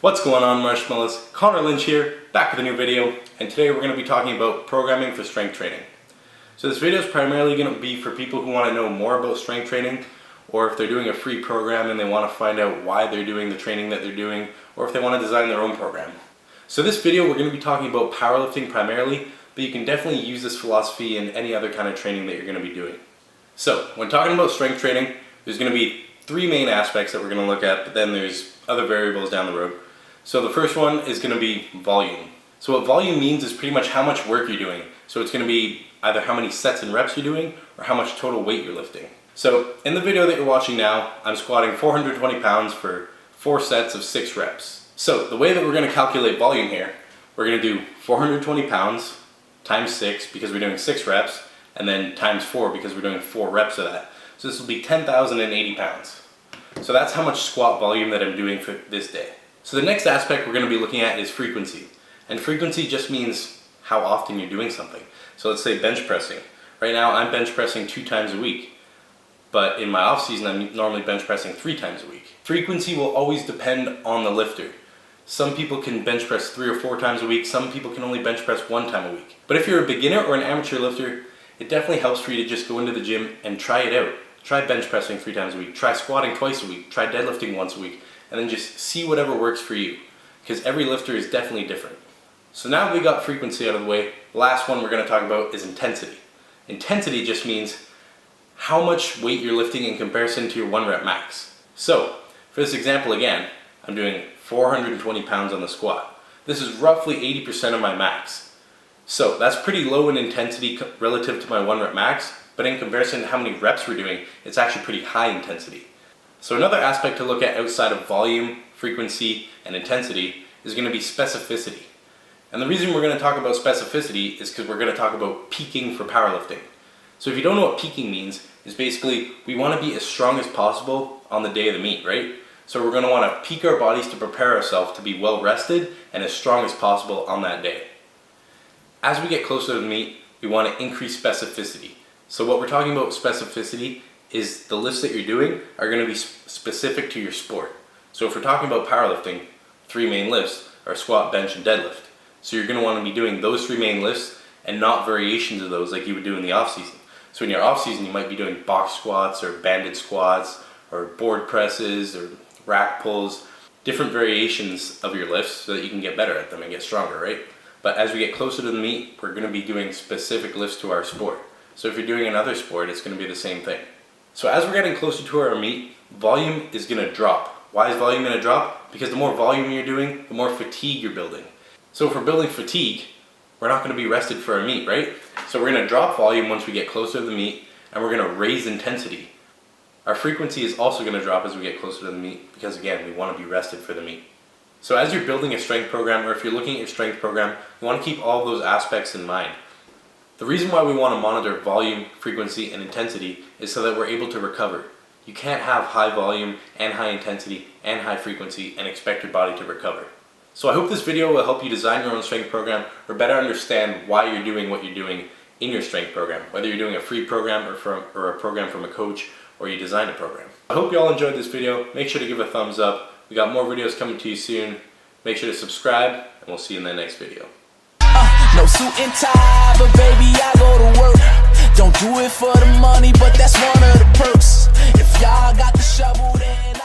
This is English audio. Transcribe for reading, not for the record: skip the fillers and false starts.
What's going on, Marshmallows? Connor Lynch here, back with a new video, and today we're going to be talking about programming for strength training. So this video is primarily going to be for people who want to know more about strength training, or if they're doing a free program and they want to find out why they're doing the training that they're doing, or if they want to design their own program. So this video we're going to be talking about powerlifting primarily, but you can definitely use this philosophy in any other kind of training that you're going to be doing. So when talking about strength training, there's going to be three main aspects that we're going to look at, but then there's other variables down the road. So the first one is going to be volume. So what volume means is pretty much how much work you're doing. So it's going to be either how many sets and reps you're doing or how much total weight you're lifting. So in the video that you're watching now, I'm squatting 420 pounds for 4 sets of 6 reps. So the way that we're going to calculate volume here, we're going to do 420 pounds times 6 because we're doing 6 reps, and then times 4 because we're doing 4 reps of that. So this will be 10,080 pounds. So that's how much squat volume that I'm doing for this day. So the next aspect we're going to be looking at is frequency. And frequency just means how often you're doing something. So let's say bench pressing. Right now I'm bench pressing 2 times a week. But in my off season I'm normally bench pressing 3 times a week. Frequency will always depend on the lifter. Some people can bench press 3 or 4 times a week. Some people can only bench press 1 time a week. But if you're a beginner or an amateur lifter, it definitely helps for you to just go into the gym and try it out. Try bench pressing 3 times a week. Try squatting twice a week. Try deadlifting once a week. And then just see whatever works for you, because every lifter is definitely different. So now that we got frequency out of the way, the last one we're going to talk about is intensity. Intensity just means how much weight you're lifting in comparison to your 1 rep max. So for this example again, I'm doing 420 pounds on the squat. This is roughly 80% of my max. So that's pretty low in intensity relative to my 1 rep max, but in comparison to how many reps we're doing, it's actually pretty high intensity. So another aspect to look at outside of volume, frequency, and intensity is going to be specificity. And the reason we're going to talk about specificity is because we're going to talk about peaking for powerlifting. So if you don't know what peaking means, is basically we want to be as strong as possible on the day of the meet, right? So we're going to want to peak our bodies to prepare ourselves to be well rested and as strong as possible on that day. As we get closer to the meet, we want to increase specificity. So what we're talking about with specificity is the lifts that you're doing are going to be specific to your sport. So if we're talking about powerlifting, 3 main lifts are squat, bench, and deadlift. So you're going to want to be doing those 3 main lifts and not variations of those like you would do in the off season. So in your off season you might be doing box squats or banded squats or board presses or rack pulls, different variations of your lifts so that you can get better at them and get stronger, right? But as we get closer to the meet, we're going to be doing specific lifts to our sport. So if you're doing another sport, it's going to be the same thing. So as we're getting closer to our meet, volume is going to drop. Why is volume going to drop? Because the more volume you're doing, the more fatigue you're building. So if we're building fatigue, we're not going to be rested for our meet, right? So we're going to drop volume once we get closer to the meet, and we're going to raise intensity. Our frequency is also going to drop as we get closer to the meet, because again, we want to be rested for the meet. So as you're building a strength program, or if you're looking at your strength program, you want to keep all of those aspects in mind. The reason why we want to monitor volume, frequency, and intensity is so that we're able to recover. You can't have high volume and high intensity and high frequency and expect your body to recover. So I hope this video will help you design your own strength program or better understand why you're doing what you're doing in your strength program, whether you're doing a free program or a program from a coach or you designed a program. I hope you all enjoyed this video. Make sure to give it a thumbs up. We got more videos coming to you soon. Make sure to subscribe, and we'll see you in the next video. No suit and tie, but baby I go to work. Don't do it for the money, but that's one of the perks. If y'all got the shovel, then